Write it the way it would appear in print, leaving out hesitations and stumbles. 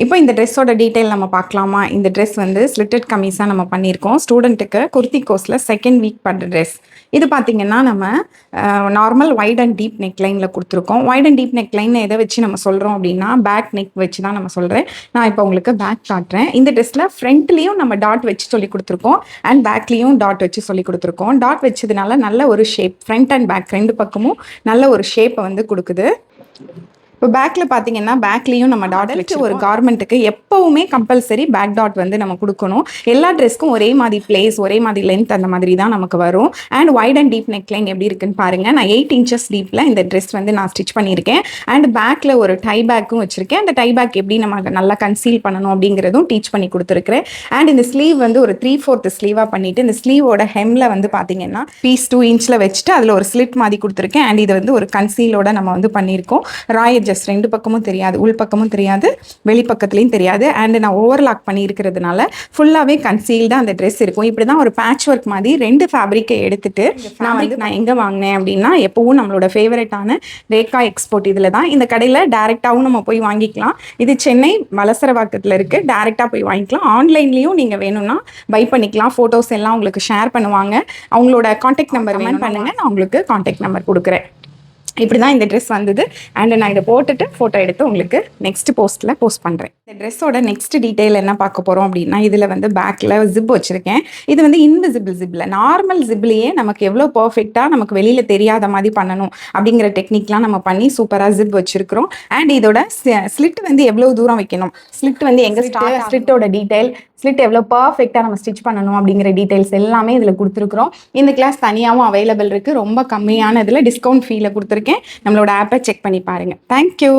இப்போ இந்த ட்ரெஸ்ஸோட டீட்டெயில் நம்ம பார்க்கலாமா? இந்த ட்ரெஸ் வந்து ஸ்லிட்டட் கமீஸாக நம்ம பண்ணியிருக்கோம். ஸ்டூடெண்ட்டுக்கு குர்த்தி கோர்ஸில் செகண்ட் வீக் பண்ணுற ட்ரெஸ். இது பார்த்தீங்கன்னா நம்ம normal wide and deep neck லைனில் கொடுத்துருக்கோம். Wide and deep neck line எதை வச்சு நம்ம சொல்கிறோம் அப்படின்னா பேக் நெக் வச்சு தான் நம்ம சொல்கிறேன். நான் இப்போ உங்களுக்கு பேக் காட்டுறேன். இந்த ட்ரெஸ்ஸில் ஃப்ரண்ட்லேயும் நம்ம டாட் வச்சு சொல்லி கொடுத்துருக்கோம் அண்ட் பேக்லேயும் டாட் வச்சு சொல்லி கொடுத்துருக்கோம். டாட் வச்சதுனால நல்ல ஒரு ஷேப், ஃப்ரண்ட் அண்ட் பேக் ரெண்டு பக்கமும் நல்ல ஒரு ஷேப்பை வந்து கொடுக்குது. இப்போ பேக்கில் பார்த்தீங்கன்னா பேக்லேயும் நம்ம டாட் வச்சு ஒரு கார்மெண்ட்டுக்கு எப்போவுமே கம்பல்சரி பேக் டாட் வந்து நம்ம கொடுக்கணும். எல்லா ட்ரெஸ்க்கும் ஒரே மாதிரி பிளேஸ், ஒரே மாதிரி லென்த் அந்த மாதிரி தான் நமக்கு வரும். And wide and deep neck line எப்படி இருக்குன்னு பாருங்கள். நான் 8 இன்ச்சஸ் டீப்பில் இந்த ட்ரெஸ் வந்து நான் ஸ்டிச் பண்ணியிருக்கேன். அண்ட் பேக்கில் ஒரு டை பேக்கும் வச்சுருக்கேன். அந்த டை பேக் எப்படி நம்ம நல்லா கன்சீல் பண்ணணும் அப்படிங்கிறதும் டீச் பண்ணி கொடுத்துருக்குறேன். அண்ட் இந்த ஸ்லீவ் வந்து ஒரு 3/4 ஸ்லீவாக பண்ணிவிட்டு இந்த ஸ்லீவோட ஹெம்மில் வந்து பார்த்தீங்கன்னா பீஸ் 2 இன்ச்சில் வச்சுட்டு அதில் ஒரு ஸ்லிட் மாதிரி கொடுத்துருக்கேன். அண்ட் இது வந்து ஒரு கன்சீலோட நம்ம வந்து பண்ணியிருக்கோம். ராயல் ஜஸ்ட் ரெண்டு பக்கமும் தெரியாது, உள் பக்கமும் தெரியாது, வெளி பக்கத்துலையும் தெரியாது. அண்ட் நான் ஓவர்லாக் பண்ணி இருக்கிறதுனால ஃபுல்லாகவே கன்சீல்டாக அந்த ட்ரெஸ் இருக்கும். இப்படி தான் ஒரு பேட்ச் ஒர்க் மாதிரி 2 ஃபேப்ரிக்கை எடுத்துட்டு நான் எங்கே வாங்கினேன் அப்படின்னா எப்பவும் நம்மளோட ஃபேவரட்டான ரேகா எக்ஸ்போர்ட் இதில் தான். இந்த கடையில் டேரெக்டாகவும் நம்ம போய் வாங்கிக்கலாம். இது சென்னை வலசரவாக்கத்தில் இருக்குது. டேரெக்டாக போய் வாங்கிக்கலாம். ஆன்லைன்லேயும் நீங்கள் வேணும்னா பை பண்ணிக்கலாம். ஃபோட்டோஸ் எல்லாம் உங்களுக்கு ஷேர் பண்ணுவாங்க. அவங்களோட காண்டாக்ட் நம்பர் வேணும் பண்ணுங்கள், நான் உங்களுக்கு காண்டாக்ட் நம்பர் கொடுக்குறேன். இப்படி தான் இந்த ட்ரெஸ் வந்தது. அண்ட் நான் இதை போட்டுட்டு ஃபோட்டோ எடுத்து உங்களுக்கு நெக்ஸ்ட் போஸ்ட்டில் போஸ்ட் பண்ணுறேன். இந்த ட்ரெஸ்ஸோட நெக்ஸ்ட் டீட்டெயில் என்ன பார்க்க போகிறோம் அப்படின்னா இதில் வந்து பேக்கில் ஜிப் வச்சுருக்கேன். இது வந்து இன்விசிபிள் ஜிப்பில், நார்மல் ஜிப்லேயே நமக்கு எவ்வளோ பர்ஃபெக்டாக நமக்கு வெளியில் தெரியாத மாதிரி பண்ணணும் அப்படிங்கிற டெக்னிக்லாம் நம்ம பண்ணி சூப்பராக ஜிப் வச்சுருக்கிறோம். அண்ட் இதோட ஸ்லிட் வந்து எவ்வளோ தூரம் வைக்கணும், ஸ்லிட் வந்து எங்கே ஸ்லிட்டோட டீட்டெயில், ஸ்லிட் எவ்வளோ பர்ஃபெக்டாக நம்ம ஸ்டிச் பண்ணணும் அப்படிங்கிற டீட்டெயில்ஸ் எல்லாமே இதில் கொடுத்துருக்குறோம். இந்த கிளாஸ் தனியாகவும் அவைலபிள் இருக்குது. ரொம்ப கம்மியான இதில் டிஸ்கவுண்ட் ஃபீல கொடுத்துருக்கேன். நம்மளோட ஆப்பை செக் பண்ணி பாருங்கள். தேங்க்யூ.